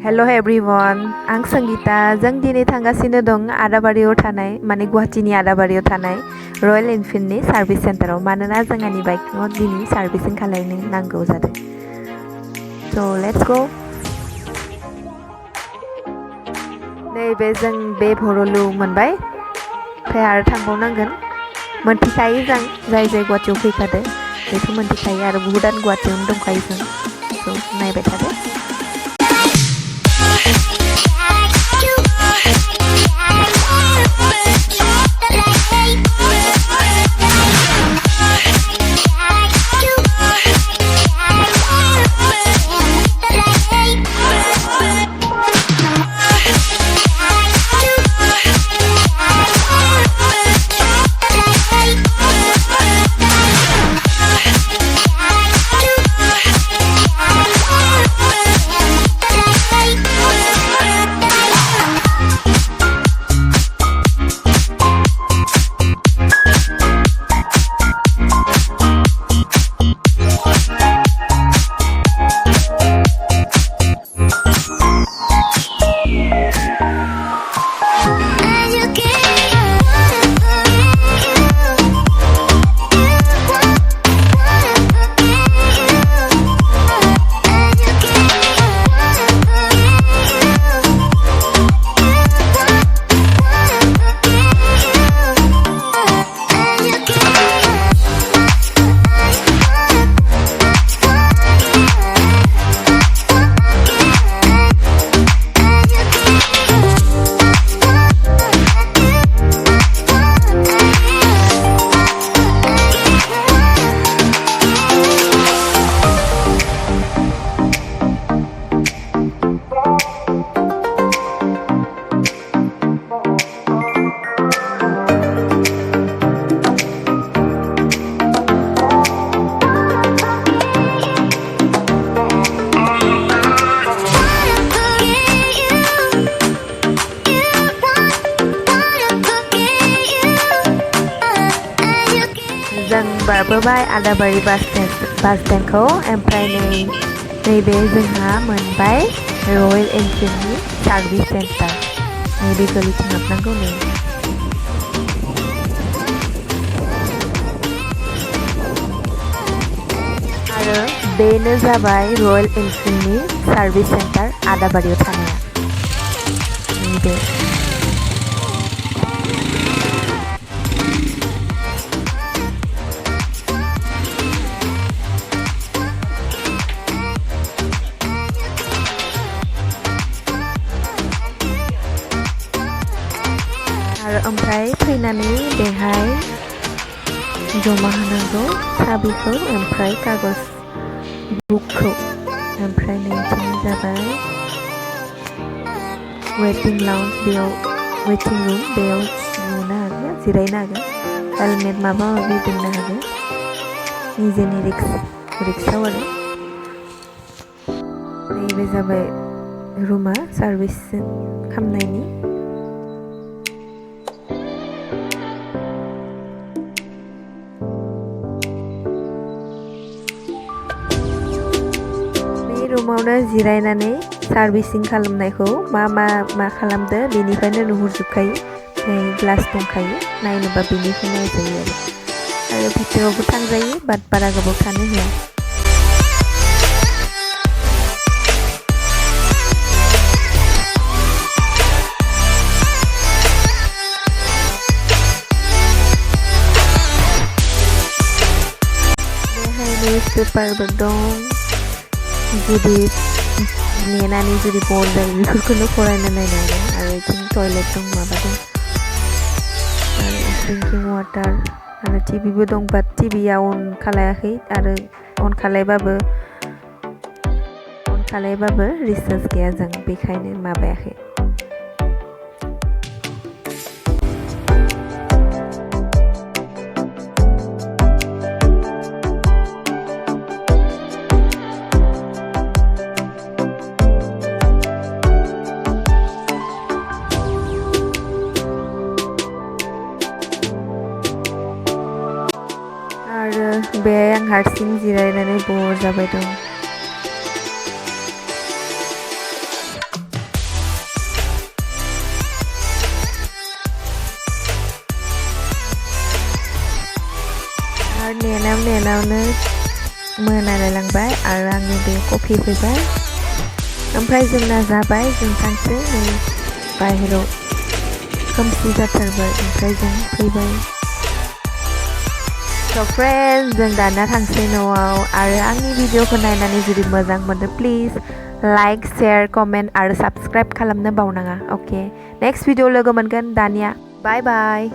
Hello everyone, आं संगीता जों दिनै थांगासिनो दं आदाबारियाव थानाय माने गुवाहाटीनि आदाबारियाव थानाय रयेल एनफिल्डनि सार्भिस सेन्टाराव मानोना जोंहानि बाइकखौ दिनै सार्भिसिं खालामनो नांगौ जादों। So let's go। नैबे जों बे भरलु मोनबाय ओमफ्राय आरो थांबावनांगोन। मोनथिखायो जों जाय गुवाहाटीयाव फैखादो बेखौ मोनथिखायो आरो बुहुदानो गुवाहाटीयावनो दंखायो जों। So नायबाय थादो। जों बारबोबाय आदाबारि बास स्टेन्डखौ ओमफ्राय नैबे जोंहा मोनबाय रयेल एनफिल्डनि सार्भिस सेन्टार। नैबे गलिथिं हाबनांगौ नै। आरो बेनो जाबाय रयेल एनफिल्डनि सार्भिस सेन्टार आदाबारियाव थानाया। नैबे आरो ओमफ्राय फैनानै बेहाय जमा होनांगौ साबिखौ ओमफ्राय कागज बुकखौ। ओमफ्राय नैथिं जाबाय वेटिं लाउन्ज, बेयाव वेटिं रुम, बेयाव नुनो हागोन जिरायनो हागोन, हेलमेट माबा माबि दोननो हागोन निजेनि रिक्सायाव आरो। नैबे जाबाय रुमा सार्भिस खालामनायनि। रुमावनो जिरायनानै सार्भिसिं खालामनायखौ मा खालामदो बेनिफ्रायनो नुहुरजोबखायो। ग्लास दंखायो, नायनोबा बेनिफ्राय नायजायो आरो भितरावबो थांजायो बाट बारा गोबाव थानो होआ। बेहाय निउस पेपारबो दं, जुदि नेनानै जुदि बर जायो बेफोरखौनो फरायनो नायनो हागोन। आरो बिथिं टयलेट दं, माबा दं आरो ड्रिंकिं वाटार आरो टिभिबो दं बाट टिभिया अन खालायाखै आरो अन खालायबाबो रिसार्च गैया जों बेखायनो माबायाखै। आरो बेहाय आं हारसिं जिरायनानै बर जाबाय दं। नेनायावनो मोनालायलांबाय आरो आंनि बे कफि फैबाय ओमफ्राय जोंना जाबाय जों थांसै नै बाहेराव खोमसि जाथारबाय ओमफ्राय जों फैबाय स' फ्रेन्ड्स जों दाना थांसै न'आव आरो आंनि भिडिअखौ नायनानै जुदि मोजां मोनो प्लिज लाइक शेयार कमेन्ट आरो साबस्क्राइब खालामनो बावनाङा अके नेक्स्ट भिडिअ लोगो मोनगोन दानिया बाय बाय